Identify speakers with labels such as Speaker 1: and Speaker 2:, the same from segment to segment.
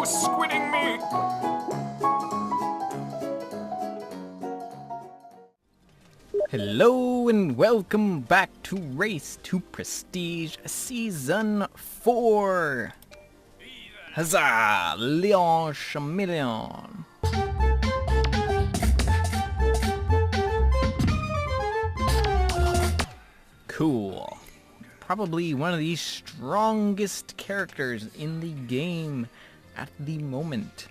Speaker 1: squidding me!
Speaker 2: Hello and welcome back to Race to Prestige Season 4! Huzzah! Leon Chameleon! Cool. Probably one of the strongest characters in the game at the moment.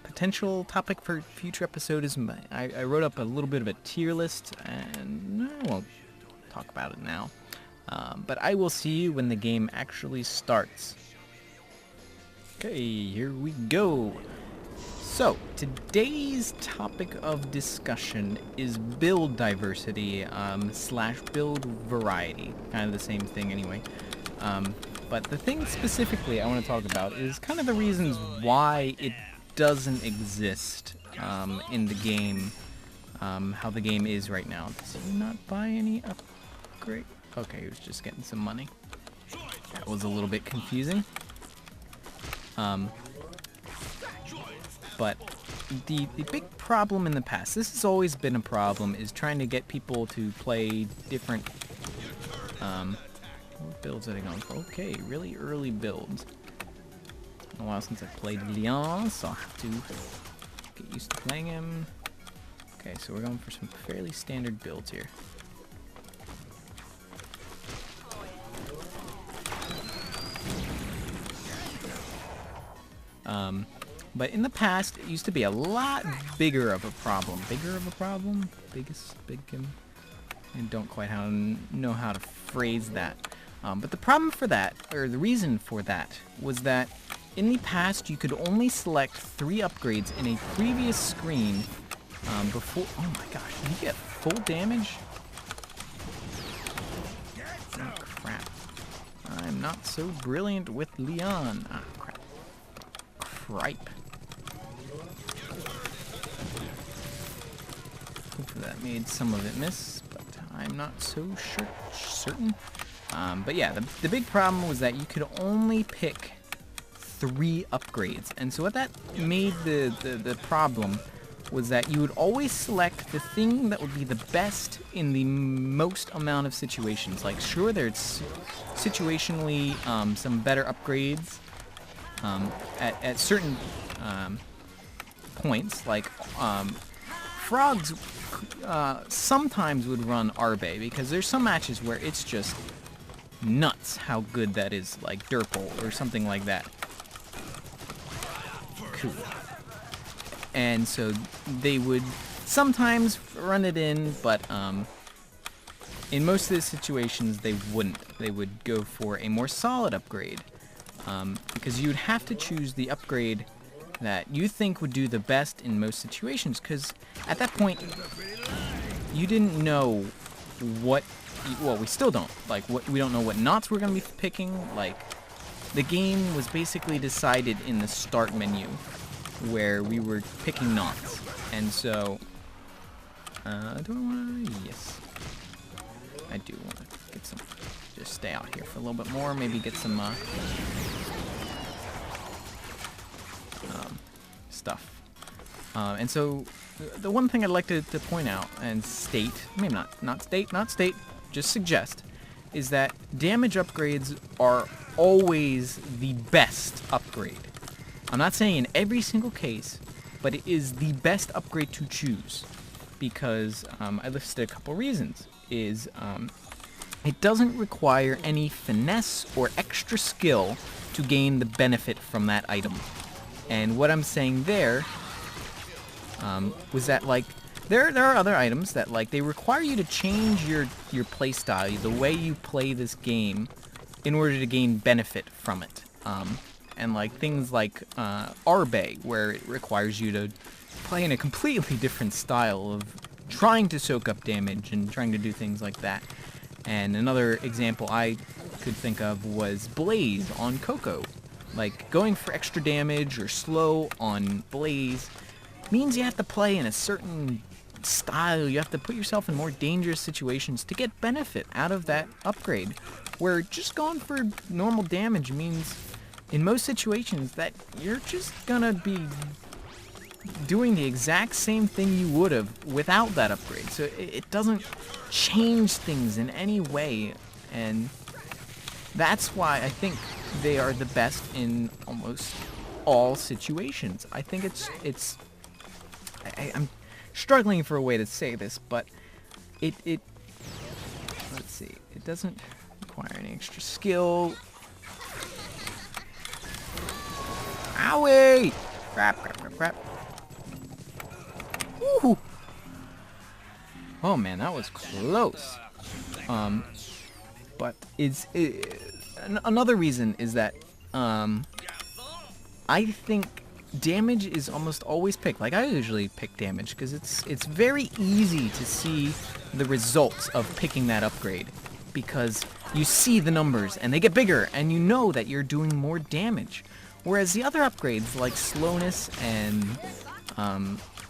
Speaker 2: Potential topic for future episode is I wrote up a little bit of a tier list, and I won't talk about it now. But I will see you when the game actually starts. Okay, here we go. So, today's topic of discussion is build diversity slash build variety. Kind of the same thing anyway. But the thing specifically I want to talk about is kind of the reasons why it doesn't exist in the game, how the game is right now. Does he not buy any upgrade? Okay, he was just getting some money. That was a little bit confusing. But the big problem in the past, this has always been a problem, is trying to get people to play different what builds are they going for? Okay, really early builds. It's been a while since I've played Leon, so I'll have to get used to playing him. Okay, so we're going for some fairly standard builds here. But in the past, it used to be a lot bigger of a problem. Bigger of a problem? Biggest, big, I don't quite know how to phrase that. But the problem for that, or the reason for that, was that in the past you could only select 3 upgrades in a previous screen before... Oh my gosh, did he get full damage? Oh crap. I'm not so brilliant with Leon. Ah, crap. Cripe. Hopefully that made some of it miss, but I'm not so certain. But yeah, the big problem was that you could only pick 3 upgrades. And so what that made the problem was that you would always select the thing that would be the best in the most amount of situations. Like, sure, there's situationally some better upgrades at certain points. Like, frogs sometimes would run Arbe, because there's some matches where it's just nuts how good that is, like Derpal or something like that. Cool. And so they would sometimes run it in, but in most of the situations they wouldn't. They would go for a more solid upgrade, because you'd have to choose the upgrade that you think would do the best in most situations, because at that point you didn't know what, well, we still don't, like, we don't know what knots we're going to be picking. Like, the game was basically decided in the start menu where we were picking knots. And so do I want to... Yes, I do want to get some, just stay out here for a little bit more, maybe get some stuff. And so the one thing I'd like to point out and state, maybe not state, just suggest, is that damage upgrades are always the best upgrade. I'm not saying in every single case, but it is the best upgrade to choose, because I listed a couple reasons. It doesn't require any finesse or extra skill to gain the benefit from that item. And what I'm saying there was that, like, there are other items that, like, they require you to change your play style, the way you play this game, in order to gain benefit from it. And like things like Arbe, where it requires you to play in a completely different style of trying to soak up damage and trying to do things like that. And another example I could think of was Blaze on Coco. Like, going for extra damage or slow on Blaze means you have to play in a certain style. You have to put yourself in more dangerous situations to get benefit out of that upgrade. Where just going for normal damage means in most situations that you're just gonna be doing the exact same thing you would have without that upgrade. So it doesn't change things in any way, and that's why I think they are the best in almost all situations. I think I'm struggling for a way to say this, but it let's see, it doesn't require any extra skill. Owie! Crap. Woohoo! Oh man, that was close. But another reason is that I think damage is almost always picked. Like, I usually pick damage because it's very easy to see the results of picking that upgrade, because you see the numbers and they get bigger and you know that you're doing more damage. Whereas the other upgrades like slowness and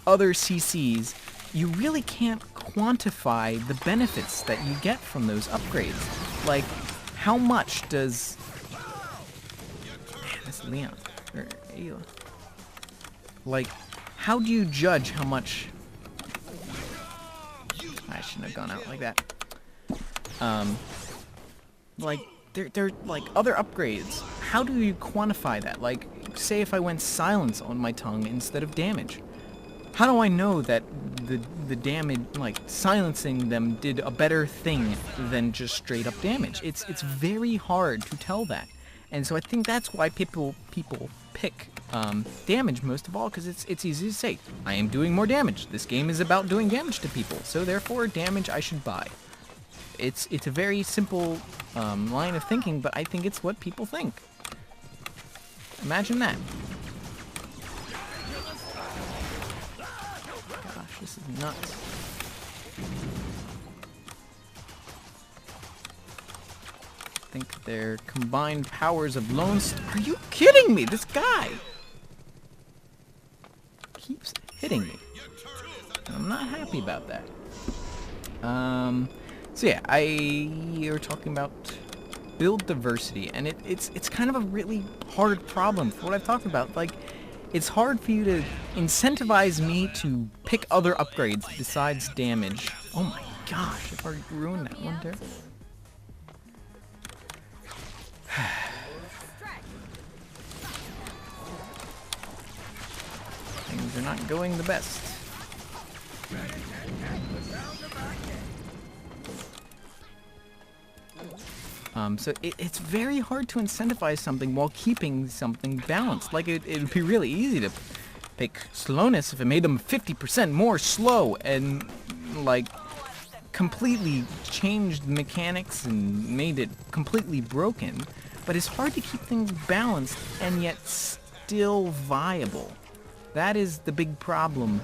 Speaker 2: other CCs, you really can't quantify the benefits that you get from those upgrades. Like, how much does... Man, that's Leon. Or Ayla. Like, how do you judge how much... I shouldn't have gone out like that. Like, they're like other upgrades. How do you quantify that? Like, say if I went silence on my tongue instead of damage. How do I know that the damage, like silencing them, did a better thing than just straight up damage? It's very hard to tell that. And so I think that's why people pick damage most of all, because it's easy to say, I am doing more damage. This game is about doing damage to people, so therefore damage I should buy. It's a very simple line of thinking, but I think it's what people think. Imagine that. Gosh, this is nuts. I think their combined powers of Lone Star. Are you kidding me? This guy keeps hitting me. I'm not happy about that. So yeah, we're talking about build diversity, and it's kind of a really hard problem for what I've talked about. Like, it's hard for you to incentivize me to pick other upgrades besides damage. Oh my gosh, I've already ruined that one there. Things are not going the best. So it's very hard to incentivize something while keeping something balanced. Like, it would be really easy to pick slowness if it made them 50% more slow and, like, completely changed mechanics and made it completely broken. But it's hard to keep things balanced and yet still viable. That is the big problem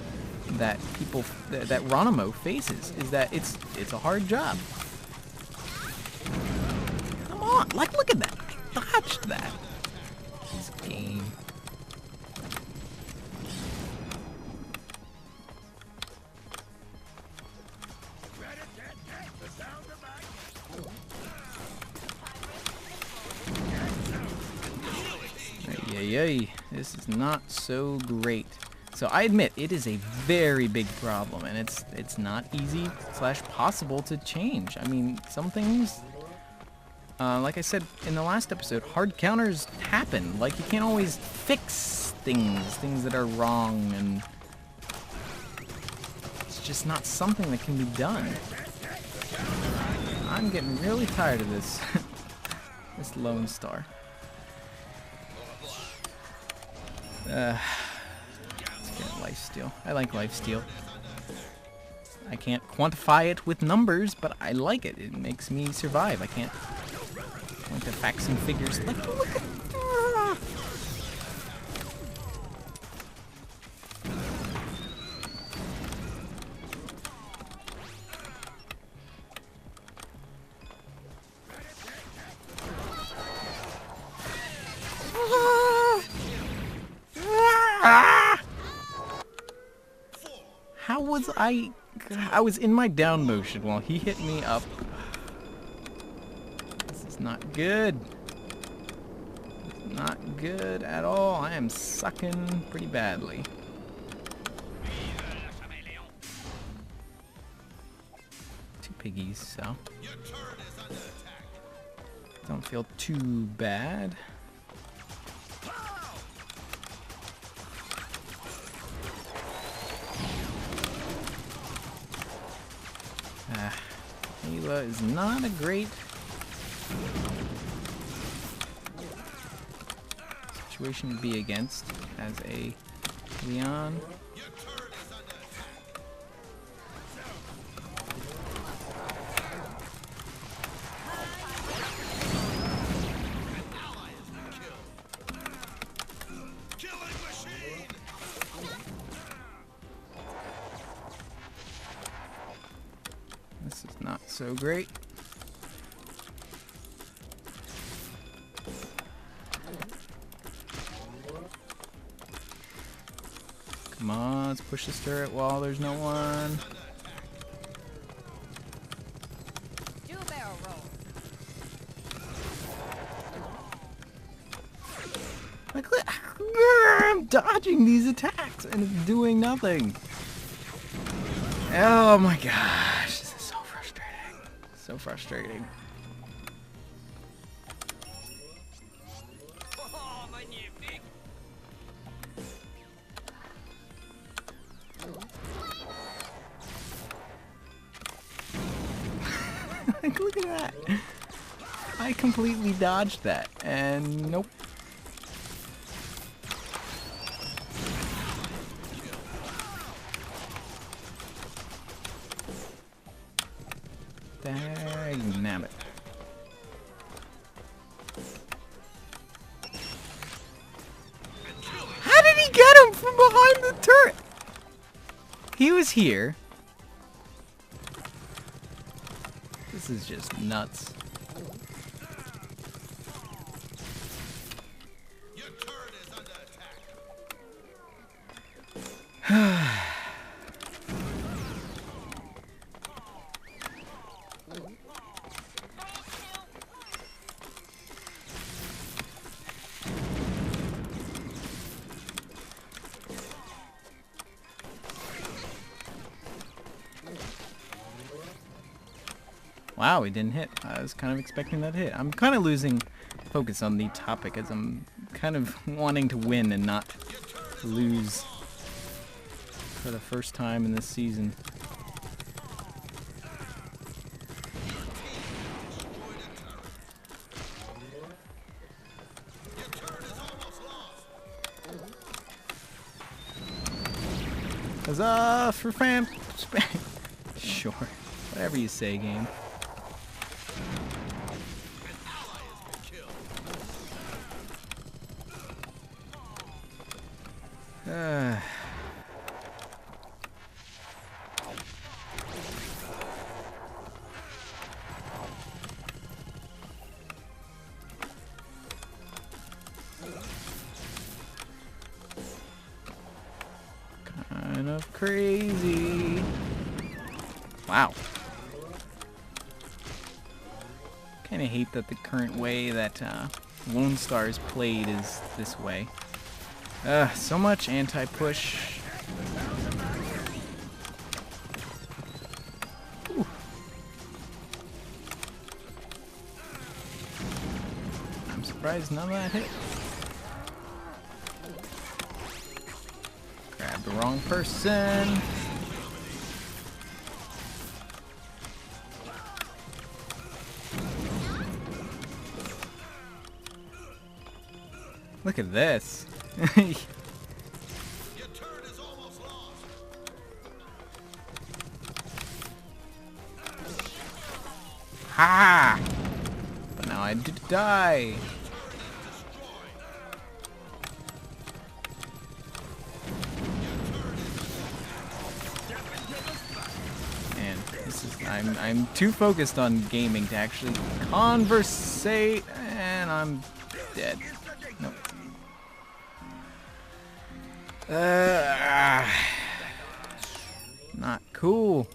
Speaker 2: that that Ronimo faces, is that it's a hard job. Come on, like, look at that. I dodged that. This game. Ay, this is not so great. So I admit, it is a very big problem, and it's not easy / possible to change. I mean, some things, like I said in the last episode, hard counters happen. Like, you can't always fix things that are wrong, and it's just not something that can be done. I'm getting really tired of this, this Lone Star. Let's get lifesteal. I like lifesteal. I can't quantify it with numbers, but I like it. It makes me survive. I can't point to facts and figures. Like, look at that. How was I was in my down motion while he hit me up. This is not good. This is Not good at all. I am sucking pretty badly. Two piggies, so don't feel too bad. Mila is not a great situation to be against as a Leon. This is not so great. Come on, let's push this turret while there's no one.
Speaker 1: Do a barrel roll.
Speaker 2: Like, I'm dodging these attacks and it's doing nothing. Oh my gosh, this is so frustrating. So frustrating. Like, look at that. I completely dodged that, and nope. Dang nabbit. How did he get him from behind the turret? He was here. This is just nuts.
Speaker 3: Your turret is under attack.
Speaker 2: Wow, he didn't hit. I was kind of expecting that hit. I'm kind of losing focus on the topic as I'm kind of wanting to win and not lose for the first time in this season. Huzzah for fam! Sure, whatever you say, game. Kind of crazy. Wow. Kind of hate that the current way that Lone Star is played is this way. So much anti-push. Ooh. I'm surprised none of that hit. Grab the wrong person. Look at this.
Speaker 3: Your turret is almost lost.
Speaker 2: Ha! But now I did die. And this is I'm too focused on gaming to actually conversate, and I'm dead. Nope. Not cool.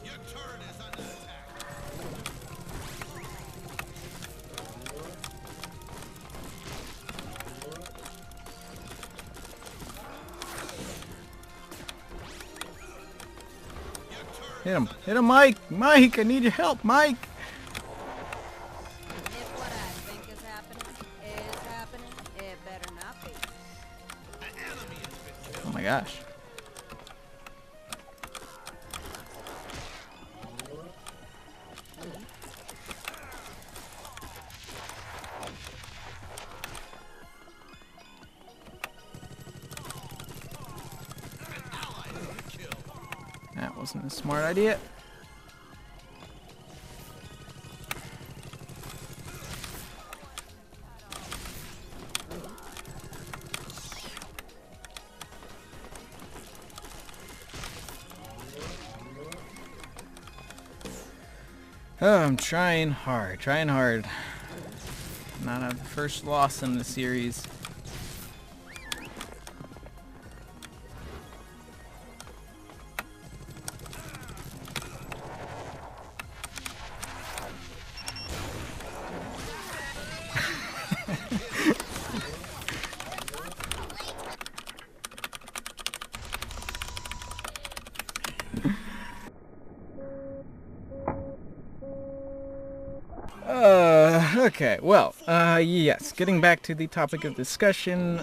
Speaker 3: Your turret is under attack.
Speaker 2: Hit him. Hit him, Mike. Mike, I need your help, Mike.
Speaker 1: If what I think is happening, it better not be.
Speaker 2: Oh my gosh. That wasn't a smart idea. Oh, I'm trying hard, trying hard. Not a first loss in the series. Okay, well, yes, getting back to the topic of discussion,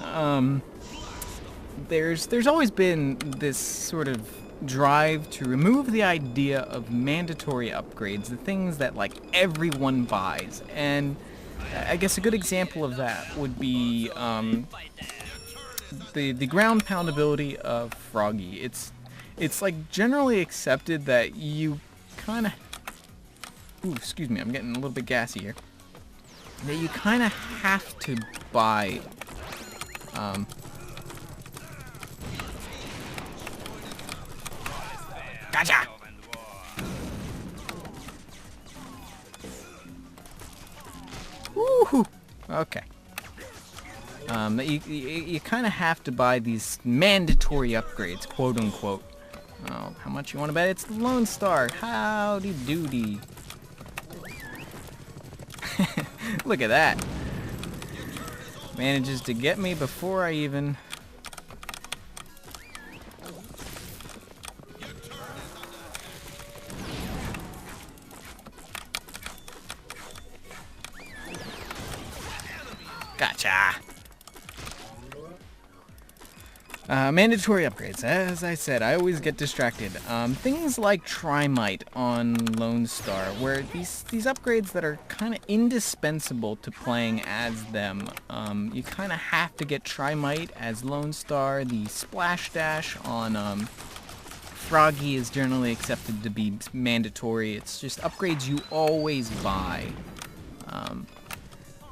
Speaker 2: there's always been this sort of drive to remove the idea of mandatory upgrades, the things that, like, everyone buys, and I guess a good example of that would be, the ground pound ability of Froggy. It's like generally accepted that you kind of... Ooh, excuse me, I'm getting a little bit gassy here. That you kind of have to buy, Gotcha! Woohoo! Okay. You kind of have to buy these mandatory upgrades, quote unquote. Oh, how much you want to bet? It's Lone Star. Howdy doody. Look at that. Manages to get me before I even... Gotcha. Mandatory upgrades. As I said, I always get distracted. Things like Trimite on Lone Star, where these upgrades that are kind of indispensable to playing as them. You kind of have to get Trimite as Lone Star. The Splash Dash on Froggy is generally accepted to be mandatory. It's just upgrades you always buy.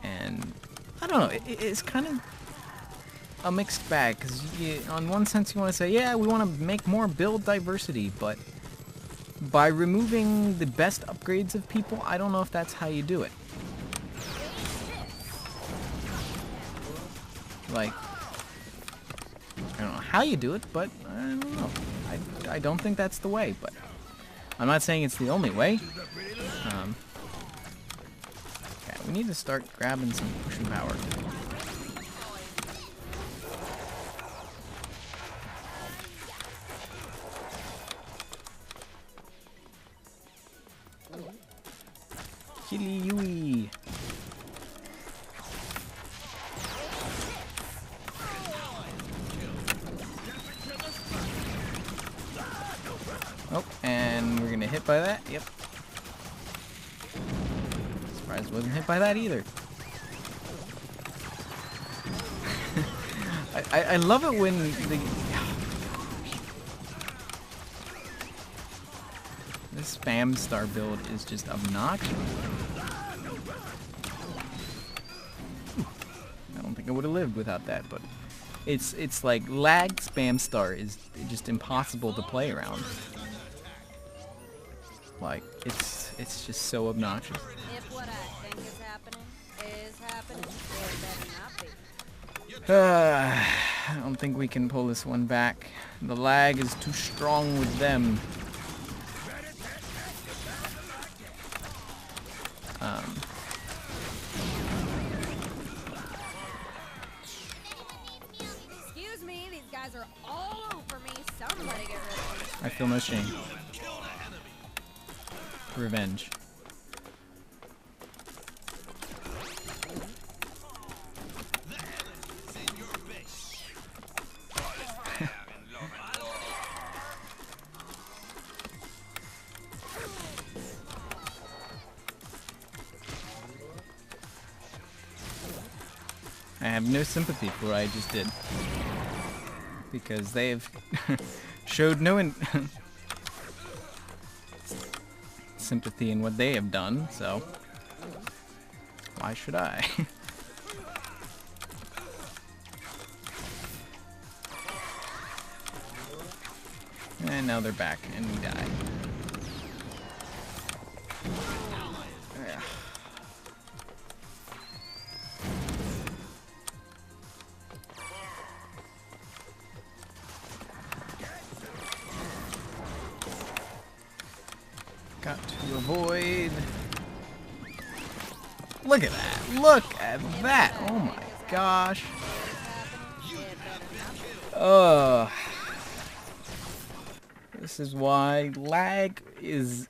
Speaker 2: And I don't know, it's kind of a mixed bag, because on one sense you want to say, yeah, we want to make more build diversity, but by removing the best upgrades of people, I don't know if that's how you do it. Like, I don't know how you do it, but I don't know. I don't think that's the way, but I'm not saying it's the only way. Yeah, we need to start grabbing some pushing power. Kitty Yui. Oh, and we're gonna hit by that. Yep. Surprised wasn't hit by that either. I love it when the... This spam star build is just obnoxious. I don't think I would have lived without that, but it's like lag spam star is just impossible to play around. Like it's just so obnoxious.
Speaker 1: If what I think is happening, it better not be.
Speaker 2: I don't think we can pull this one back. The lag is too strong with them.
Speaker 1: Excuse me, these guys are all over me. Somebody get rid of them.
Speaker 2: I feel no shame.
Speaker 3: Kill the enemy.
Speaker 2: revenge. I have no sympathy for what I just did. Because they have showed no sympathy in what they have done, so why should I? And now they're back, and we die. Ugh. Got to avoid. Look at that! Look at that! Oh my gosh! Ugh. This is why lag is,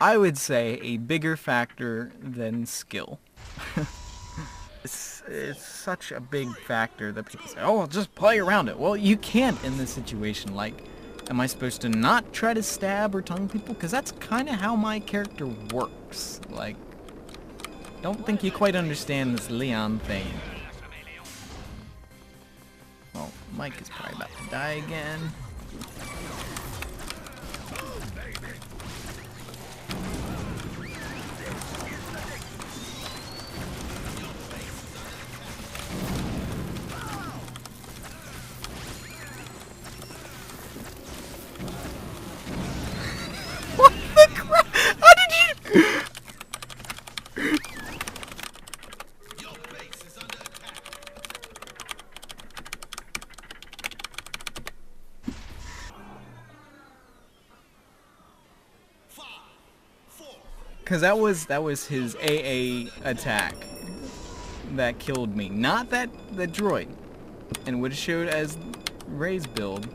Speaker 2: I would say, a bigger factor than skill. It's such a big factor that people say, oh, well, just play around it. Well, you can't in this situation. Like, am I supposed to not try to stab or tongue people? Because that's kind of how my character works. Like, don't think you quite understand this Leon thing. Well, Mike is probably about to die again. What the crap? How did you?
Speaker 3: Your base is under attack. 5, 4.
Speaker 2: Because that was his AA attack that killed me, not that droid, and would have showed as Ray's build.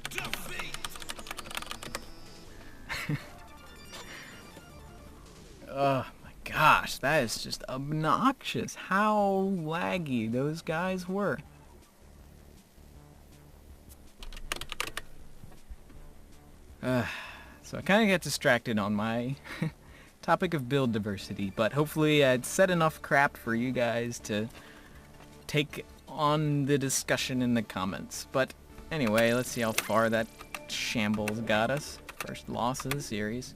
Speaker 3: Defeat.
Speaker 2: Oh my gosh, that is just obnoxious. How laggy those guys were. So I kind of got distracted on my topic of build diversity, but hopefully I'd said enough crap for you guys to take on the discussion in the comments. But anyway, let's see how far that shambles got us. First loss of the series.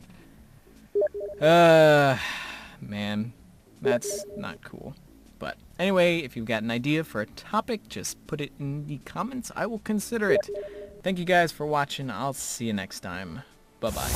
Speaker 2: Man, that's not cool. But anyway, if you've got an idea for a topic, just put it in the comments. I will consider it. Thank you guys for watching. I'll see you next time. Bye-bye.